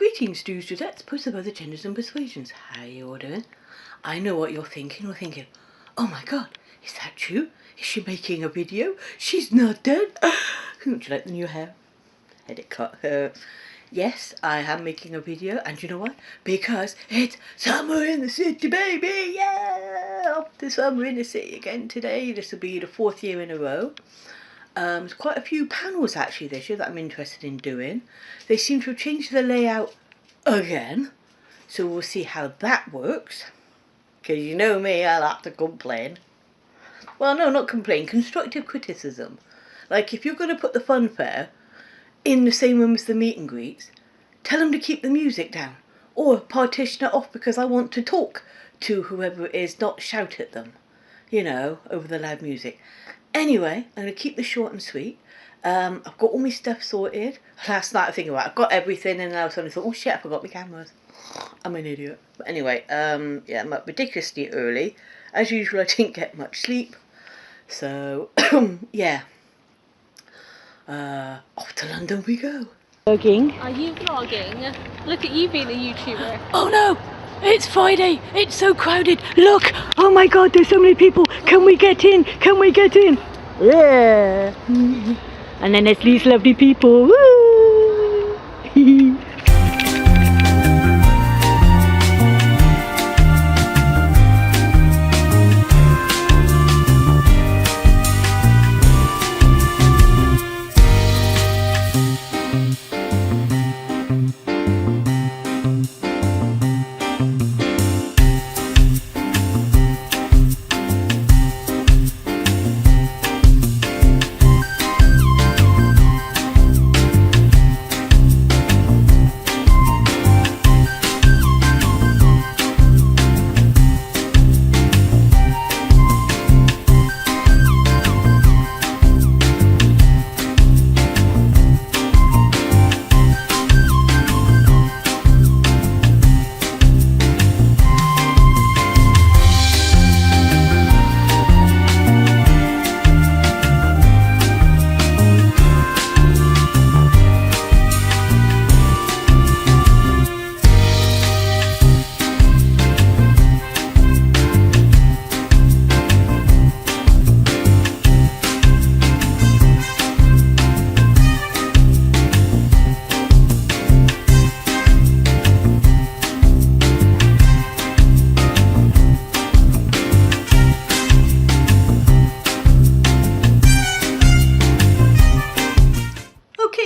Greetings, Jews, Dudettes, posts of other genders and persuasions. How you all doing? I know what you're thinking. You're thinking, oh my god, is that true? Is she making a video? She's not dead. Don't you like the new hair? Had it cut her. Yes, I am making a video, and you know what? Because it's summer in the city, baby! Yeah! Off to summer in the city again today. This will be the 4th year in a row. There's quite a few panels actually this year that I'm interested in doing. They seem to have changed the layout again, so we'll see how that works. Because you know me, I like to complain. Well, no, not complain, constructive criticism. Like, if you're going to put the fun fair in the same room as the meet and greets, tell them to keep the music down, or partition it off because I want to talk to whoever it is, not shout at them, you know, over the loud music. Anyway, I'm going to keep this short and sweet. I've got all my stuff sorted. Last night I think about it, I've got everything, and I suddenly thought, oh shit, I forgot my cameras. I'm an idiot. But anyway, yeah, I'm up ridiculously early. As usual, I didn't get much sleep. So, yeah. Off to London we go. Vlogging. Are you vlogging? Look at you being a YouTuber. Oh no! It's Friday! It's so crowded! Look! Oh my god, there's so many people! Can we get in? Can we get in? Yeah! And then there's these lovely people. Woo!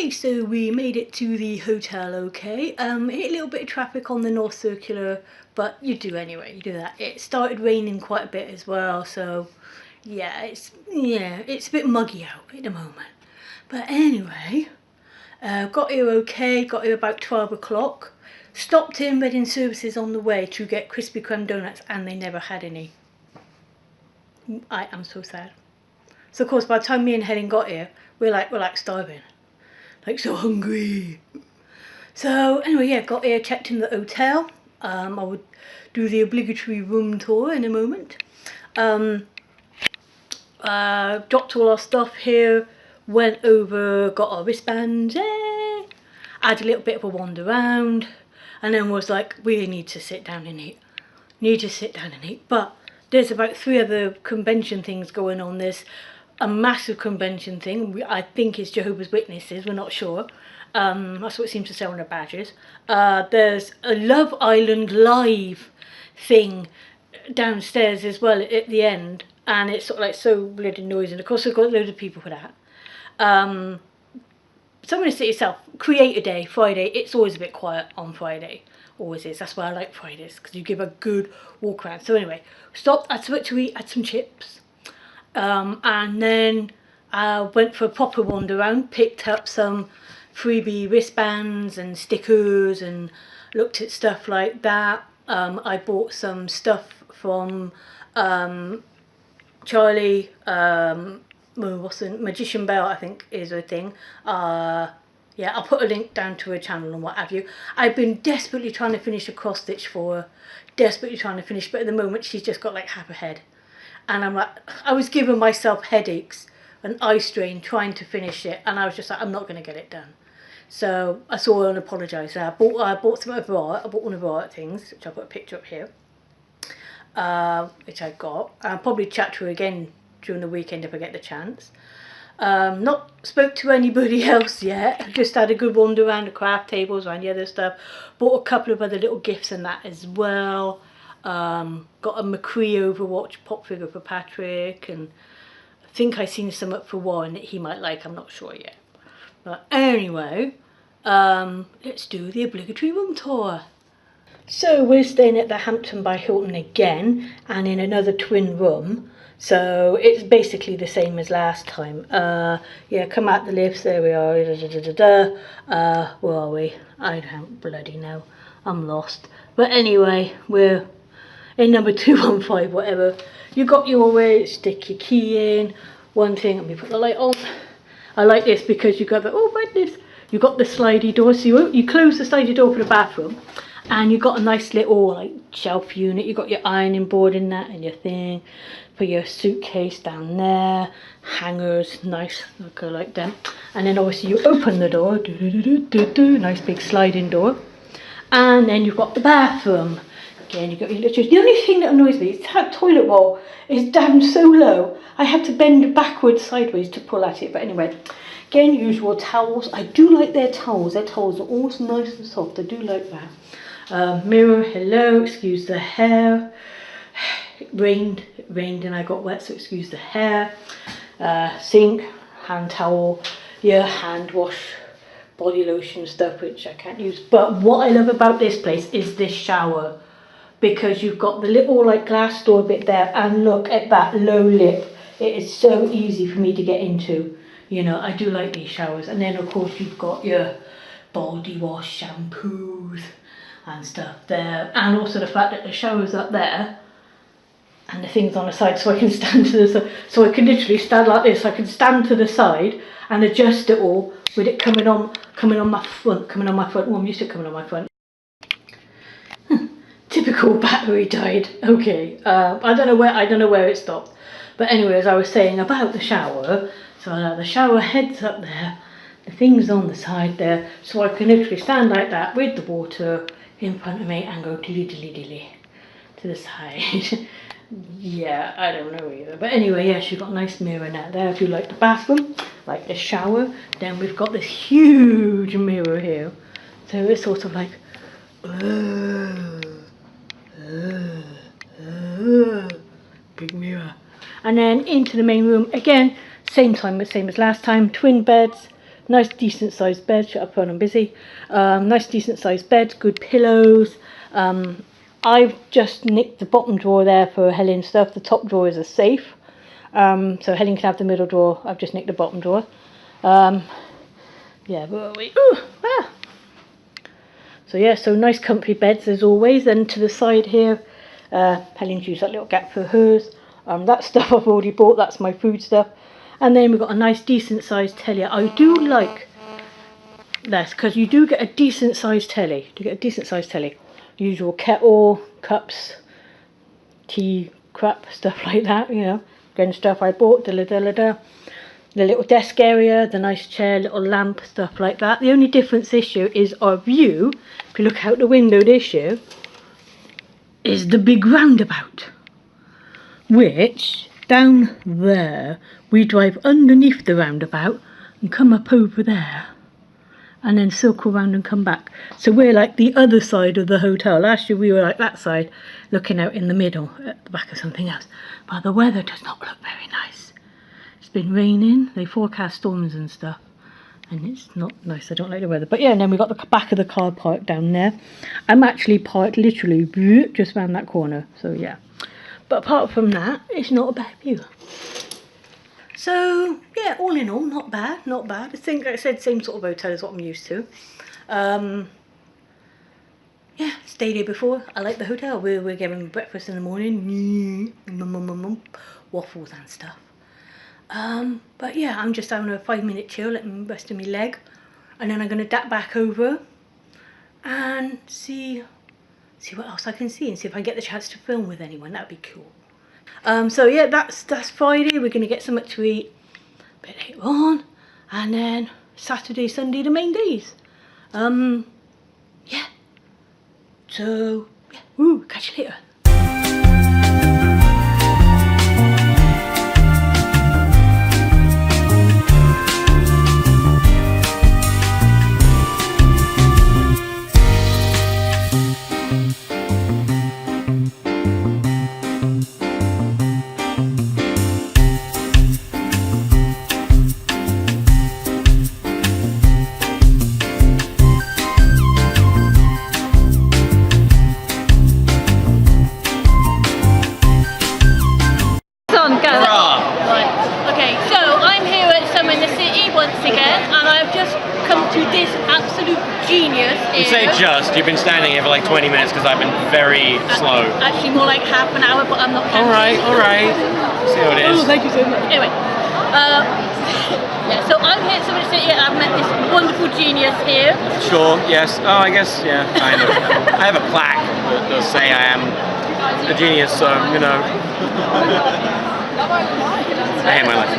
So we made it to the hotel okay. Hit a little bit of traffic on the North Circular, but you do anyway, you do that. It started raining quite a bit as well, so yeah, it's a bit muggy out at the moment. But anyway, got here okay, got here about 12 o'clock. Stopped in Reading Services on the way to get Krispy Kreme donuts, and they never had any. I am so sad. So of course by the time me and Helen got here, we're like starving. Like so hungry. So anyway, yeah, got here, checked in the hotel. I would do the obligatory room tour in a moment. Dropped all our stuff here, went over, got our wristbands, had a little bit of a wander around, and then was like, we need to sit down and eat. But there's about 3 other convention things going on. There's a massive convention thing. I think it's Jehovah's Witnesses, we're not sure. That's what it seems to say on their badges. There's a Love Island live thing downstairs as well at the end, and it's sort of like so bloody noisy, and of course they've got loads of people for that. So I'm going to say itself, Creator Day, Friday, it's always a bit quiet on Friday. Always is. That's why I like Fridays, because you give a good walk around. So anyway, stopped, had something to eat, had some chips. And then I went for a proper wander around, picked up some freebie wristbands and stickers and looked at stuff like that. I bought some stuff from Charlie, what's the Magician Bell, I think is her thing. Yeah, I'll put a link down to her channel and what have you. I've been desperately trying to finish a cross stitch for her, but at the moment she's just got like half a head. And I'm like, I was giving myself headaches and eye strain trying to finish it, and I was just like, I'm not going to get it done. So I saw her and apologised. I bought some of her art. I bought one of her art things, which I'll put a picture up here, which I got. I'll probably chat to her again during the weekend if I get the chance. Not spoke to anybody else yet. Just had a good wander around the craft tables, around the other stuff. Bought a couple of other little gifts and that as well. Got a MacLeod Overwatch pop figure for Patrick, and I think I seen some up for Warren that he might like. I'm not sure yet. But anyway, let's do the obligatory room tour. So we're staying at the Hampton by Hilton again, and in another twin room. So it's basically the same as last time. Yeah, come out the lifts, there we are. Where are we? I don't bloody know. I'm lost. But anyway, we're in number 215, whatever. You got your way, stick your key in. One thing, let me put the light on. I like this because you got the, oh my goodness, you got the slidey door. So you close the slidey door for the bathroom. And you've got a nice little like shelf unit. You've got your ironing board in that and your thing. Put your suitcase down there. Hangers, nice, go like them. And then obviously you open the door. Nice big sliding door. And then you've got the bathroom. Again, you've got your little... The only thing that annoys me is that toilet wall is down so low. I have to bend backwards, sideways to pull at it. But anyway, again, usual towels. I do like their towels. Their towels are always nice and soft. I do like that. Mirror, hello, excuse the hair. It rained and I got wet, so excuse the hair. Sink, hand towel, your hand wash, body lotion stuff, which I can't use. But what I love about this place is this shower, because you've got the little like glass door bit there, and look at that low lip. It is so easy for me to get into. You know, I do like these showers. And then of course you've got your body wash, shampoos and stuff there, and also the fact that the shower's up there and the thing's on the side, so I can stand to the side, so I can literally stand like this. I can stand to the side and adjust it all with it coming on my front. Oh, I'm used to coming on my front. Typical battery died. Okay, I don't know where it stopped, but anyway, as I was saying about the shower, so the shower head's up there, the thing's on the side there, so I can literally stand like that with the water in front of me and go dilly to the side. Yeah, I don't know either. But anyway, yes, you've got a nice mirror now there if you like the bathroom, like the shower. Then we've got this huge mirror here. So it's sort of like, big mirror. And then into the main room again, same as last time, twin beds. Nice decent sized bed, shut up when I'm busy. Nice decent sized bed, good pillows. I've just nicked the bottom drawer there for Helen's stuff. The top drawer is a safe. So Helen can have the middle drawer. I've just nicked the bottom drawer. Yeah, where are we? Ooh, ah. So yeah, so nice comfy beds as always. Then to the side here, Helen's used that little gap for hers. That stuff I've already bought, that's my food stuff. And then we've got a nice decent sized telly. I do like this because you do get a decent sized telly. Usual kettle, cups, tea, crap, stuff like that, you know. Again, stuff I bought, The little desk area, the nice chair, little lamp, stuff like that. The only difference this year is our view, if you look out the window this year, is the big roundabout, which down there we drive underneath the roundabout and come up over there and then circle around and come back. So we're like the other side of the hotel. Last year we were like that side, looking out in the middle at the back of something else. But the weather does not look very nice. It's been raining, they forecast storms and stuff, and it's not nice. I don't like the weather. But yeah, and then we got the back of the car parked down there. I'm actually parked literally just round that corner, so yeah. But apart from that, it's not a bad view. So yeah, all in all, not bad. I think, like I said, same sort of hotel as what I'm used to. Yeah, stayed here before. I like the hotel. We're getting breakfast in the morning, waffles and stuff. But yeah, I'm just having a 5-minute chill, letting rest of my leg, and then I'm gonna dap back over and see what else I can see, and see if I get the chance to film with anyone. That'd be cool. So yeah, that's Friday. We're gonna get something to eat a bit later on, and then Saturday, Sunday, the main days. Yeah. So, yeah. Woo, catch you later. You've been standing here for like 20 minutes because I've been very slow. Actually more like half an hour, but I'm not counting. Alright. See how it is. Oh, thank you so much. Anyway, yeah, so I'm here at Summit City and I've met this wonderful genius here. Sure, yes. Oh, I guess, yeah, kind of. I have a plaque that does say I am a genius, so, you know. I hate my life.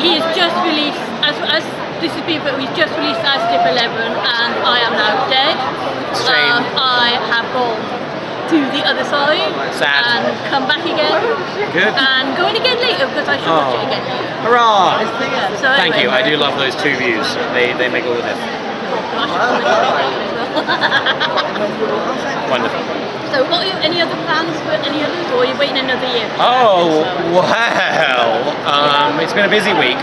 He has just released, as this is being put, he's just released as Dip 11 and I am now dead. I have gone to the other side. Sad. And come back again. Good. And go in again later because I should watch it again later. Hurrah! Yeah, so Thank anyway. you, I do love those two views. They make all the difference. Wonderful. So what are any other plans for any others, or are you waiting another year? Oh, well, it's been a busy week.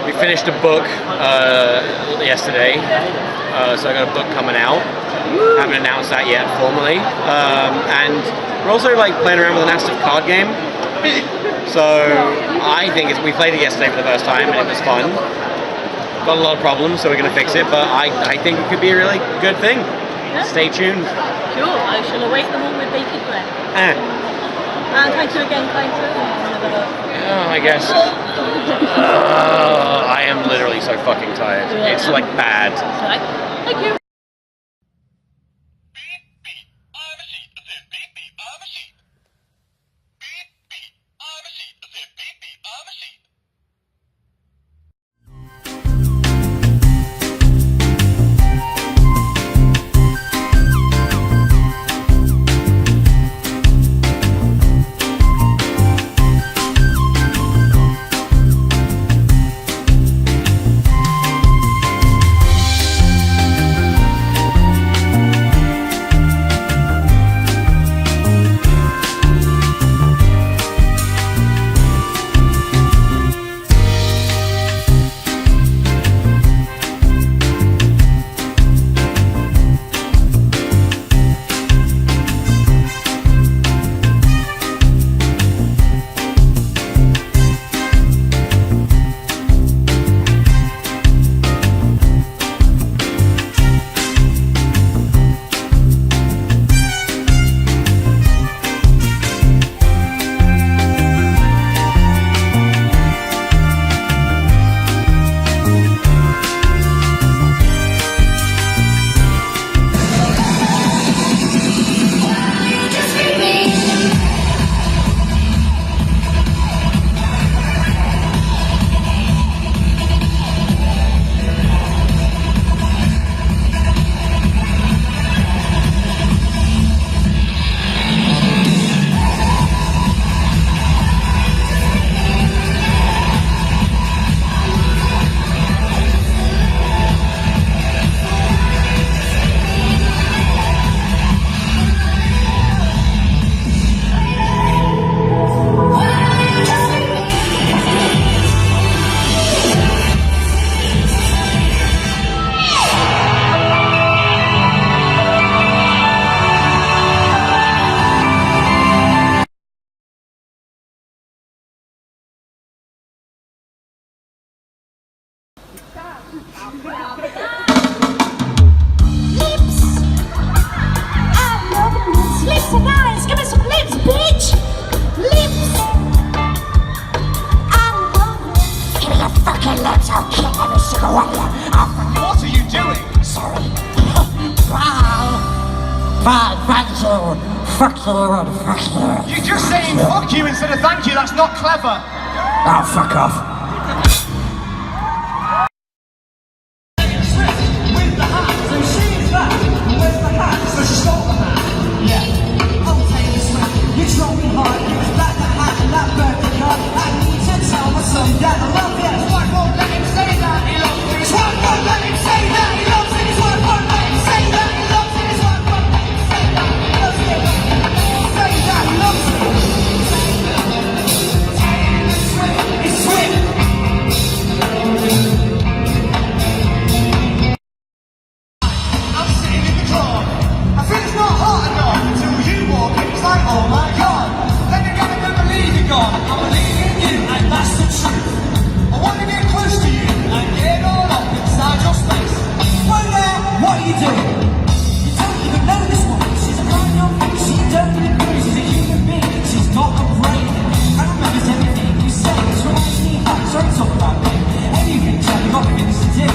We finished a book yesterday, so I got a book coming out. Haven't announced that yet formally. And we're also like playing around with an active card game. So I think we played it yesterday for the first time and it was fun. Got a lot of problems, so we're going to fix it, but I think it could be a really good thing. Yeah. Stay tuned. Sure, I shall await them all with bated breath. And thank you again, kind sir. I guess. I am literally so fucking tired. Yeah. It's like bad. Right. Thank you. What are you doing? Sorry. Thank you. Fuck you and fuck you. You're just saying fuck you instead of thank you. That's not clever. Oh, fuck off. that I love it. His wife won't let him say that he loves it. His wife won't let him say that he loves it. His wife won't let him say that he loves it. His wife won't let him say that he loves it. Say that he loves it. It's sweet. I'm sitting in the car. I feel it's not hot enough until you walk in. It's like, oh my god. Then again, I don't believe in God. I believe in you, and that's the truth. I want to get close to you and get all up inside your space. Well now, what are you doing? You don't even know this woman. She's a brand young thing. She don't even know she's a human being. She's not a brain. I remember everything you say. It's reminds me of sorry to talk about me. Anything, so you've got things to do.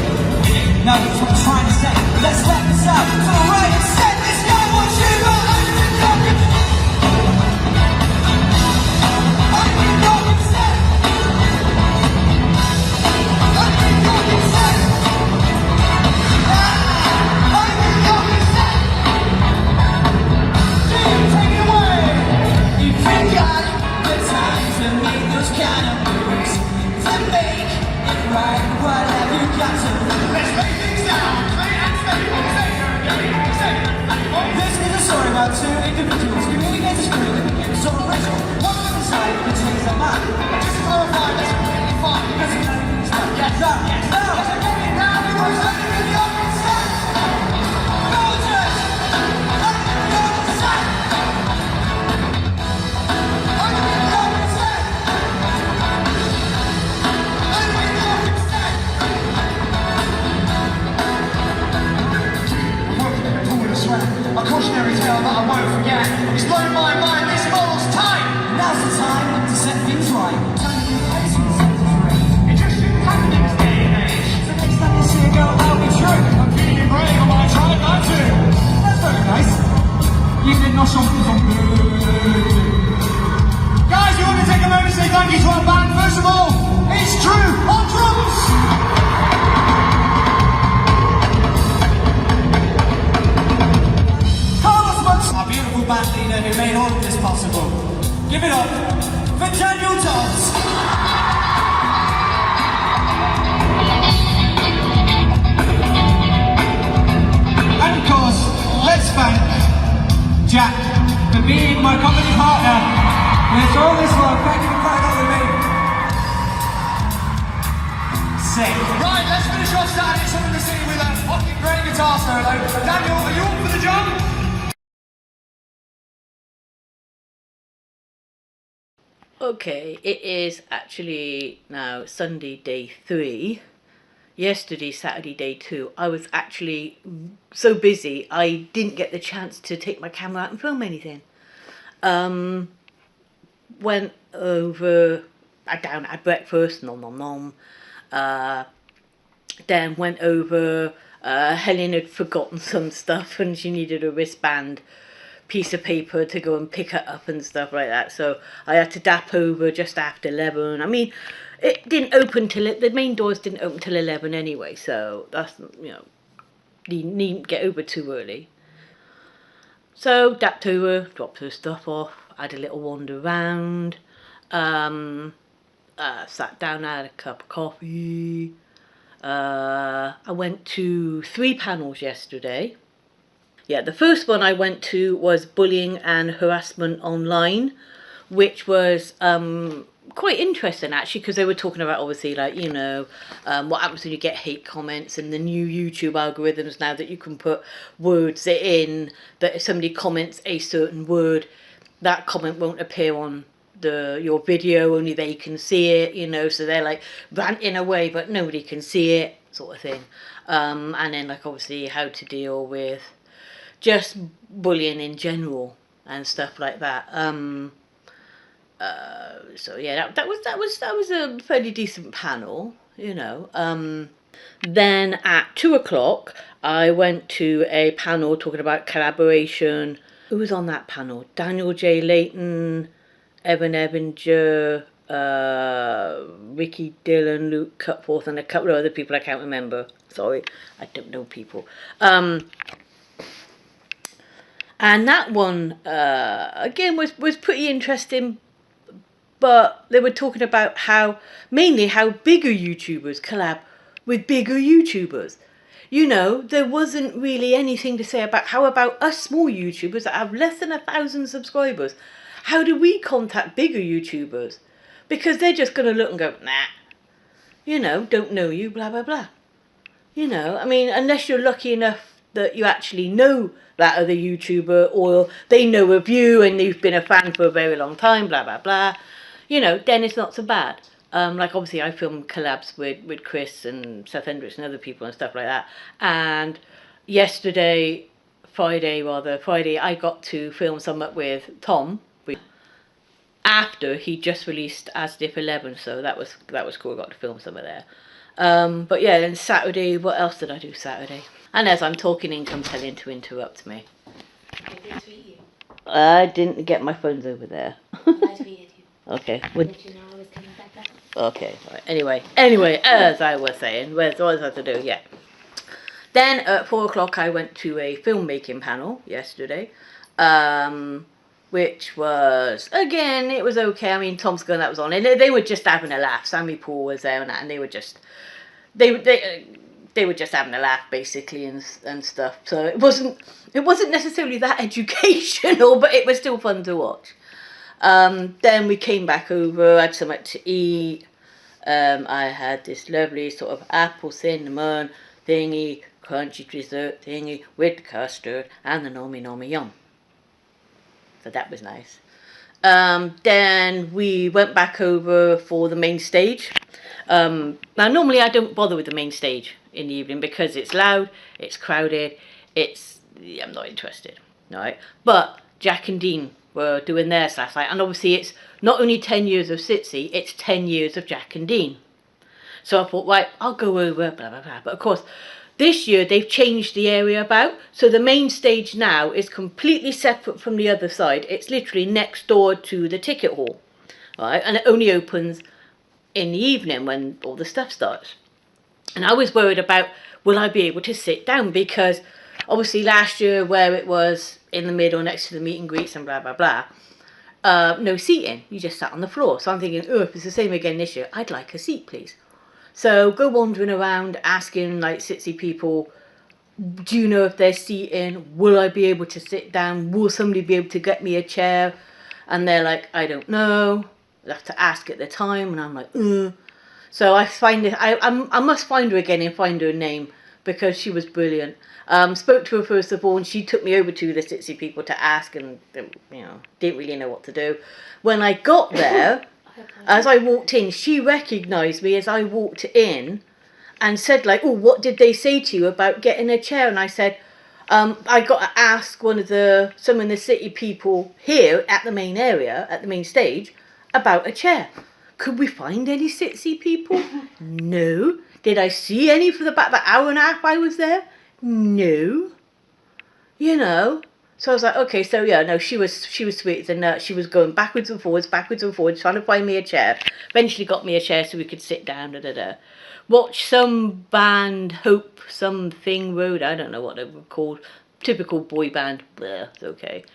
No, that's what I'm trying to say. Let's let this out. So right and set this guy wants you, but I'm talking. Two individuals communicate a screen that begins so original. One of them inside contains a man. Just to clarify, that's completely fine. Because you know it's like, yes, no, yes, no. As I get it now, we were standing in the open set. Gorgeous! Standing in the open set. Standing in the open set. Standing in the open set. Working in a pool with a sweat. A cautionary tale that I won't forget. It's blown my mind, this model's tight. Now's the time to set things right. Turning your face with the sense of free. It just shouldn't happen in this day and age. So next time you see a girl, that'll be true. I'm feeling brave, I might try that too. That's very nice. You did not something on good. Guys, we want to take a moment to say thank you to our band. First of all, it's Drew on drums. Our beautiful band leader who made all of this possible. Give it up for Daniel Dobbs. And of course, let's thank Jack for being my comedy partner with all this work. Thank you for playing on with me. Sick. Right, let's finish off Saturday something to see with a fucking great guitar solo. Daniel, are you up for the job? Okay, it is actually now Sunday day 3. Yesterday, Saturday day 2. I was actually so busy I didn't get the chance to take my camera out and film anything. Went over, I down had breakfast, nom nom nom. Then went over, Helen had forgotten some stuff and she needed a wristband piece of paper to go and pick it up and stuff like that, so I had to dap over just after 11. I mean, it didn't open till the main doors didn't open till 11 anyway, so that's, you know, you needn't get over too early. So dapped over, dropped her stuff off, had a little wander around, sat down, had a cup of coffee. I went to 3 panels yesterday. Yeah, the first one I went to was bullying and harassment online, which was quite interesting actually, because they were talking about obviously like, you know, what happens when you get hate comments and the new YouTube algorithms now that you can put words in, that if somebody comments a certain word, that comment won't appear on your video, only they can see it, you know, so they're like ranting away but nobody can see it, sort of thing. And then like obviously how to deal with just bullying in general and stuff like that. So yeah, that was a fairly decent panel, you know. Then at 2 o'clock I went to a panel talking about collaboration. Who was on that panel? Daniel J. Layton, Evan Ebinger, Ricky Dillon, Luke Cutforth, and a couple of other people I can't remember. Sorry, I don't know people. And that one, again, was pretty interesting, but they were talking about mainly how bigger YouTubers collab with bigger YouTubers. You know, there wasn't really anything to say about how about us small YouTubers that have less than 1,000 subscribers? How do we contact bigger YouTubers? Because they're just going to look and go, nah, you know, don't know you, blah, blah, blah. You know, I mean, unless you're lucky enough that you actually know that other YouTuber, or they know of you and you've been a fan for a very long time, blah, blah, blah. You know, then it's not so bad. Like obviously I filmed collabs with Chris and Seth Hendricks and other people and stuff like that. And Friday, I got to film something with Tom after he just released As Diff 11, so that was cool. I got to film some of there. But yeah, then Saturday, what else did I do Saturday? And as I'm talking in comes Helen to interrupt me. I did tweet you. I didn't get my phones over there. I tweeted you. Okay. Let you know I was coming back up. Okay, right. Anyway, as I was saying, what was I to do? Yeah. Then at 4 o'clock I went to a filmmaking panel yesterday, which was, again, it was okay. I mean, Tom's girl that was on, and they were just having a laugh. Sammy Paul was there and that, and they were just, they were just having a laugh basically and stuff. So it wasn't necessarily that educational, but it was still fun to watch. Then we came back over, had something to eat. I had this lovely sort of apple cinnamon thingy, crunchy dessert thingy with custard and the nomi yum. So that was nice. Then we went back over for the main stage. Now normally I don't bother with the main stage in the evening because it's loud, it's crowded, I'm not interested, right? But Jack and Dean were doing theirs last night, and obviously it's not only 10 years of Sitsi, it's 10 years of Jack and Dean. So I thought, right, I'll go over, blah, blah, blah. But of course, this year they've changed the area about, so the main stage now is completely separate from the other side. It's literally next door to the ticket hall, right? And it only opens in the evening when all the stuff starts. And I was worried about, will I be able to sit down? Because obviously last year where it was in the middle next to the meet and greets and blah, blah, blah, no seating. You just sat on the floor. So I'm thinking, oh, if it's the same again this year, I'd like a seat, please. So go wandering around asking like Sitsi people, do you know if there's seating? Will I be able to sit down? Will somebody be able to get me a chair? And they're like, I don't know. I'll have to ask at the time. And I'm like, So I must find her again and find her name because she was brilliant. Spoke to her first of all, and she took me over to the Sitsi people to ask, and you know, didn't really know what to do. When I got there, as I walked in, she recognised me as I walked in, and said like, "Oh, what did they say to you about getting a chair?" And I said, "I got to ask some of the city people here at the main area, at the main stage, about a chair. Could we find any Sitsi people? No. Did I see any for about the hour and a half I was there? No. You know." So I was like, okay, so yeah, no, she was sweet, and she was going backwards and forwards, trying to find me a chair. Eventually got me a chair so we could sit down, Watch some band, Hope Something Road, I don't know what they were called. Typical boy band, bleh, it's okay.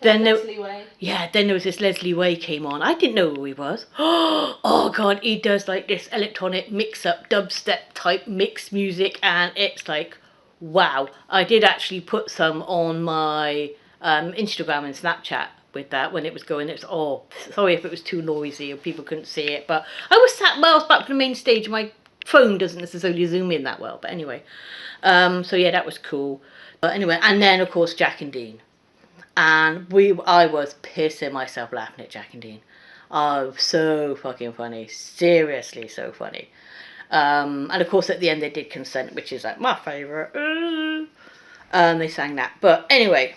Then Leslie Way. Yeah, then there was this Leslie Way came on. I didn't know who he was. Oh God, he does like this electronic mix-up, dubstep type mix music, and it's like, wow. I did actually put some on my Instagram and Snapchat with that when it was going. It's sorry if it was too noisy or people couldn't see it, but I was sat miles back from the main stage. My phone doesn't necessarily zoom in that well, but anyway. So yeah, that was cool. But anyway, and then of course Jack and Dean. And I was pissing myself laughing at Jack and Dean. Oh, so fucking funny. Seriously, so funny. And of course at the end they did Consent, which is like my favourite. They sang that. But anyway,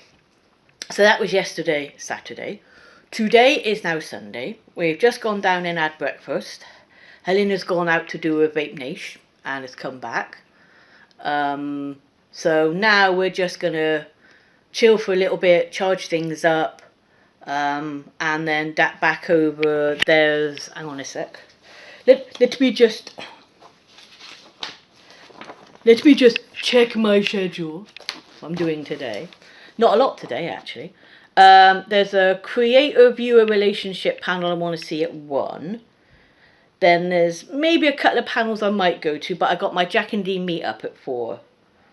so that was yesterday, Saturday. Today is now Sunday. We've just gone down and had breakfast. Helen has gone out to do a vape niche and has come back. So now we're just going to chill for a little bit, charge things up, and then back over. There's, hang on a sec. Let me just check my schedule. What I'm doing today. Not a lot today, actually. There's a creator-viewer relationship panel I want to see at 1. Then there's maybe a couple of panels I might go to, but I got my Jack and Dean meet-up at 4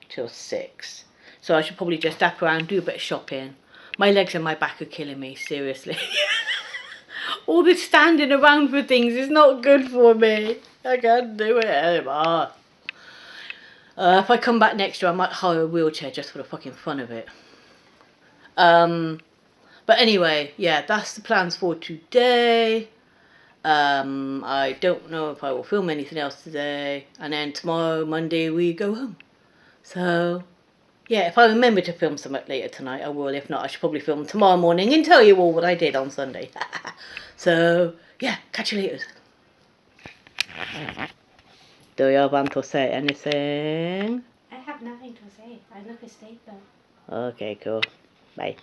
till 6. So I should probably just dap around, do a bit of shopping. My legs and my back are killing me, seriously. All this standing around for things is not good for me. I can't do it anymore. If I come back next year, I might hire a wheelchair just for the fucking fun of it. But anyway, yeah, that's the plans for today. I don't know if I will film anything else today. And then tomorrow, Monday, we go home. So, yeah, if I remember to film something later tonight, I will. If not, I should probably film tomorrow morning and tell you all what I did on Sunday. So, yeah, catch you later. Do you want to say anything? I have nothing to say. I look a statement. Okay, cool. Bye.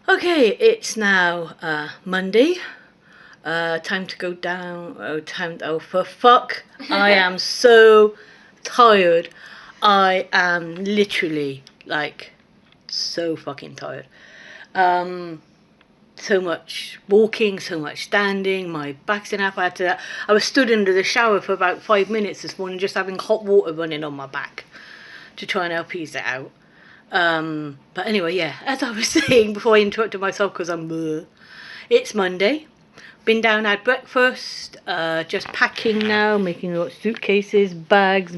Okay, it's now Monday. Time to go down. Oh, for fuck. I am so tired. I am literally, like, so fucking tired. So much walking, so much standing. My back's in half. I was stood under the shower for about 5 minutes this morning, just having hot water running on my back to try and help ease it out. But anyway, yeah, as I was saying before I interrupted myself because it's Monday. Been down, had breakfast, just packing now, making lots of suitcases, bags,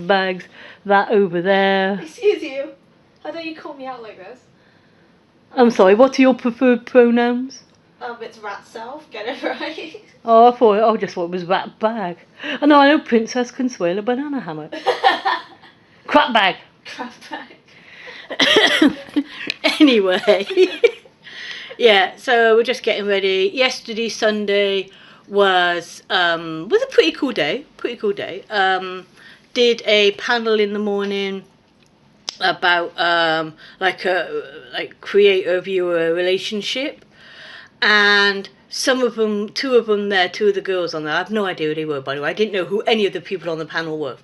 that over there. Excuse you. How do you call me out like this? I'm sorry, what are your preferred pronouns? It's rat self. Get it right. Oh, I just thought it was rat bag. Oh no, I know Princess Consuela Banana Hammock. Crap bag. Crap bag. Anyway, yeah, so we're just getting ready. Yesterday, Sunday, was a pretty cool day. Did a panel in the morning about like creator viewer relationship, and two of the girls on there, I have no idea who they were, by the way. I didn't know who any of the people on the panel were,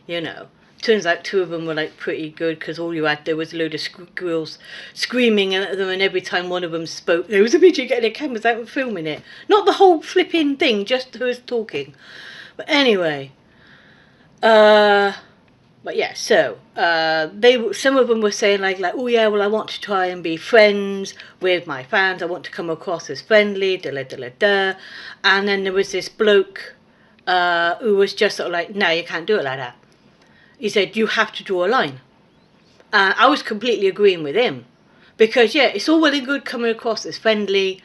you know. Turns out 2 of them were like pretty good, because all you had there was a load of girls screaming at them, and every time one of them spoke there was a midget getting their cameras out and filming it. Not the whole flipping thing, just who was talking. But anyway, but yeah, so some of them were saying like oh yeah, well I want to try and be friends with my fans, I want to come across as friendly, and then there was this bloke who was just sort of like, no, you can't do it like that. He said, you have to draw a line. And I was completely agreeing with him. Because, yeah, it's all well and good coming across as friendly,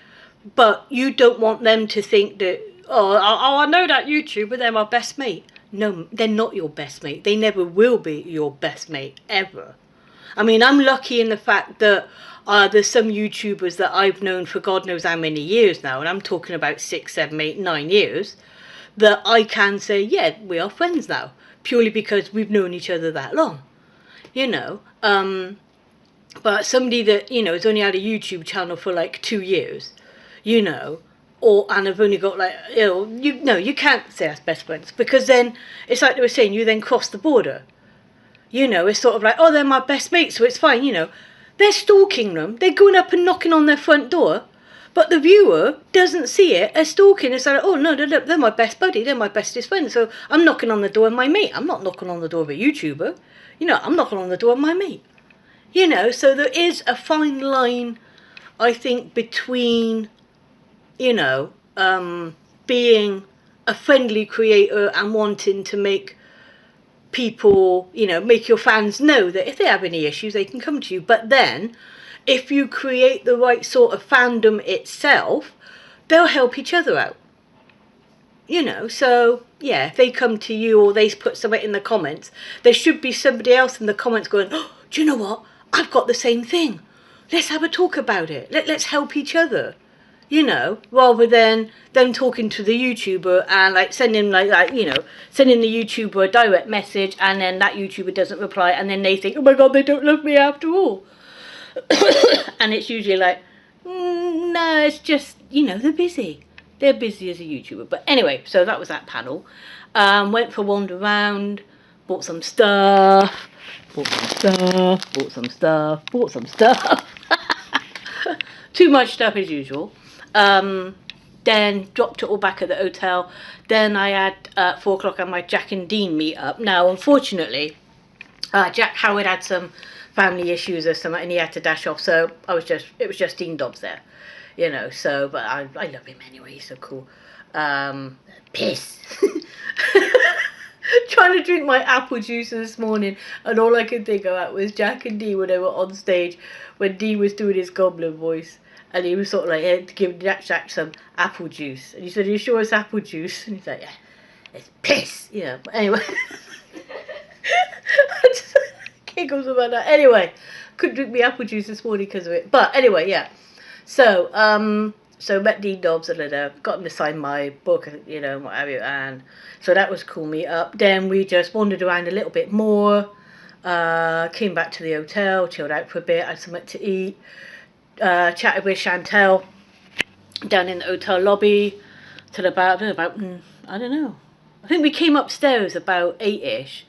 but you don't want them to think that, I know that YouTuber, they're my best mate. No, they're not your best mate. They never will be your best mate, ever. I mean, I'm lucky in the fact that there's some YouTubers that I've known for God knows how many years now, and I'm talking about 6, 7, 8, 9 years, that I can say, yeah, we are friends now. Purely because we've known each other that long, you know. But somebody that, you know, has only had a YouTube channel for like 2 years, you know, and have only got like, you can't say that's best friends, because then it's like they were saying, you then cross the border. You know, it's sort of like, oh, they're my best mates, so it's fine, you know. They're stalking them. They're going up and knocking on their front door. But the viewer doesn't see it as stalking. It's like, oh no, they're my best buddy, they're my bestest friend. So I'm knocking on the door of my mate. I'm not knocking on the door of a YouTuber. You know, I'm knocking on the door of my mate. You know, so there is a fine line, I think, between, you know, being a friendly creator and wanting to make people, you know, make your fans know that if they have any issues, they can come to you. But then, if you create the right sort of fandom itself, they'll help each other out. You know, so, yeah, if they come to you or they put something in the comments, there should be somebody else in the comments going, oh, do you know what? I've got the same thing. Let's have a talk about it. Let's help each other. You know, rather than them talking to the YouTuber and like sending sending the YouTuber a direct message and then that YouTuber doesn't reply and then they think, oh my God, they don't love me after all. And it's usually like, no, it's just, you know, they're busy. They're busy as a YouTuber. But anyway, so that was that panel. Went for a wander around, bought some stuff, bought some stuff. Too much stuff as usual. Then dropped it all back at the hotel. Then I had 4 o'clock on my Jack and Dean meet up. Now, unfortunately, Jack Howard had some family issues or something, and he had to dash off. So it was just Dean Dobbs there, you know. So, but I love him anyway. He's so cool. Piss. Trying to drink my apple juice this morning, and all I could think about was Jack and Dee when they were on stage, when Dee was doing his goblin voice. And he was sort of like, giving Jack some apple juice. And he said, are you sure it's apple juice? And he's like, yeah, it's piss. Yeah, but anyway. I just giggles about that. Anyway, couldn't drink me apple juice this morning because of it. But anyway, yeah. So, met Dean Dobbs and got him to sign my book, you know, what have you. And so that was cool meet up. Then we just wandered around a little bit more. Came back to the hotel, chilled out for a bit, had something to eat. Chatted with Chantel down in the hotel lobby till about I don't know. I think we came upstairs about 8ish,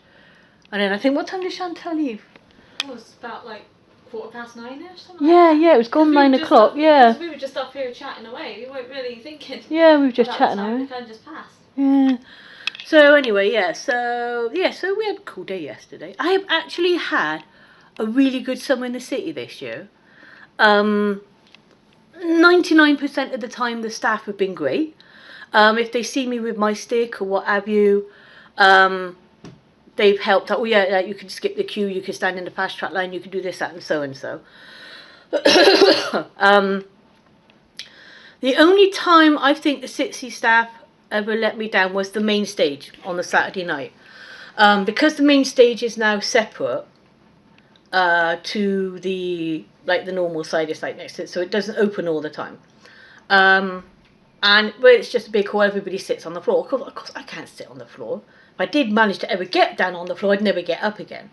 and then I think, what time did Chantel leave? It was about like 9:15ish, something Yeah, it was gone 9 o'clock. Yeah, we were just up here chatting away. We weren't really thinking. Yeah, we were just chatting away. We kind of just passed. Yeah. So anyway, so we had a cool day yesterday. I have actually had a really good summer in the city this year. 99% of the time the staff have been great. If they see me with my stick or what have you, they've helped out. Oh yeah, you can skip the queue, you can stand in the fast track line, you can do this, that and so and so. The only time I think the Sitsy staff ever let me down was the main stage on the Saturday night. Because the main stage is now separate to the normal side is like next to it, so it doesn't open all the time. And it's just a big hall, everybody sits on the floor. Of course I can't sit on the floor. If I did manage to ever get down on the floor, I'd never get up again.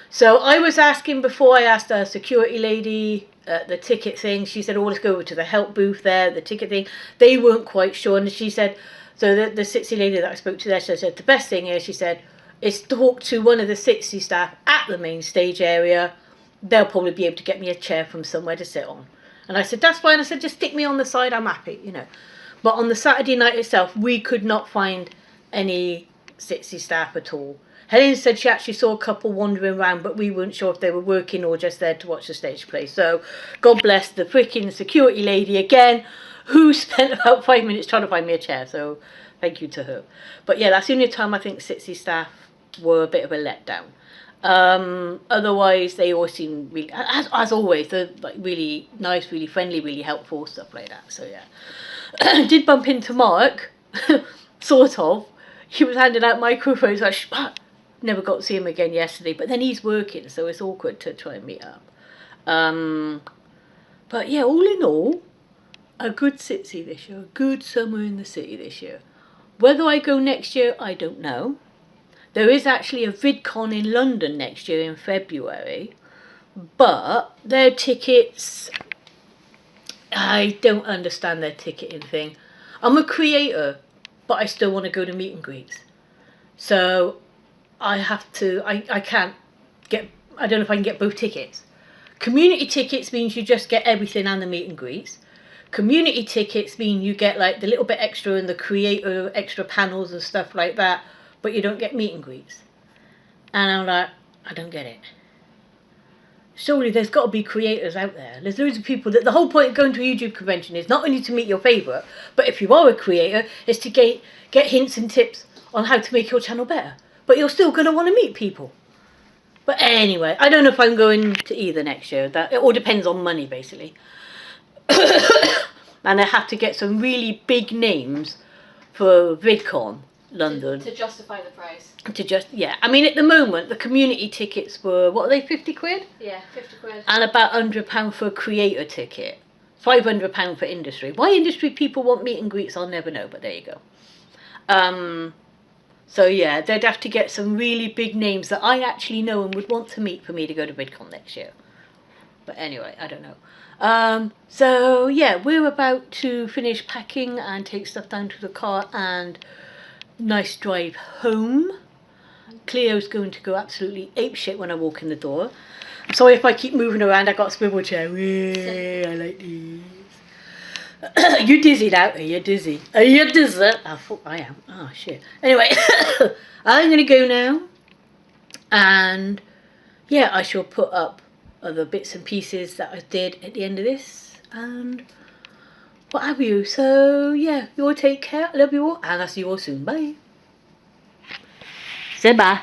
So I was asking before, I asked a security lady the ticket thing. She said, oh, let's go over to the help booth there, the ticket thing. They weren't quite sure, and she said, so the Sitsy lady that I spoke to there, she said, the best thing is, she said, is talk to one of the Sitsy staff at the main stage area. They'll probably be able to get me a chair from somewhere to sit on. And I said, that's fine. I said, just stick me on the side, I'm happy, you know. But on the Saturday night itself, we could not find any Sitsy staff at all. Helen said she actually saw a couple wandering around, but we weren't sure if they were working or just there to watch the stage play. So God bless the freaking security lady again, who spent about 5 minutes trying to find me a chair. So thank you to her. But yeah, that's the only time I think Sitsy staff were a bit of a letdown. Otherwise they always seem really, as always, they're like really nice, really friendly, really helpful, stuff like that. So yeah. Did bump into Mark, sort of. He was handing out microphones. Never got to see him again yesterday, but then he's working, so it's awkward to try and meet up. But yeah, all in all, a good Sitsy this year, a good summer in the city this year. Whether I go next year, I don't know. There is actually a VidCon in London next year in February, but their tickets, I don't understand their ticketing thing. I'm a creator, but I still want to go to meet and greets. So I have to, I can't get, I don't know if I can get both tickets. Community tickets means you just get everything and the meet and greets. Community tickets mean you get like the little bit extra and the creator extra panels and stuff like that, but you don't get meet and greets. And I'm like, I don't get it. Surely there's got to be creators out there. There's loads of people that the whole point of going to a YouTube convention is not only to meet your favourite, but if you are a creator, is to get hints and tips on how to make your channel better. But you're still going to want to meet people. But anyway, I don't know if I'm going to either next year. That it all depends on money, basically. And I have to get some really big names for VidCon London. To justify the price. Yeah. I mean, at the moment, the community tickets were, what are they, 50 quid? Yeah, 50 quid. And about £100 for a creator ticket. £500 for industry. Why industry people want meet and greets, I'll never know, but there you go. So yeah, they'd have to get some really big names that I actually know and would want to meet for me to go to VidCon next year. But anyway, I don't know. So yeah, we're about to finish packing and take stuff down to the car and nice drive home. Cleo's going to go absolutely apeshit when I walk in the door. I'm sorry if I keep moving around, I got a swivel chair. I like these. You dizzy now? Are you dizzy? Are you dizzy? I thought I am. Oh shit. Anyway, I'm gonna go now, and yeah, I shall put up other bits and pieces that I did at the end of this, and what have you. So yeah, you all take care. I love you all, and I'll see you all soon. Bye. Say bye.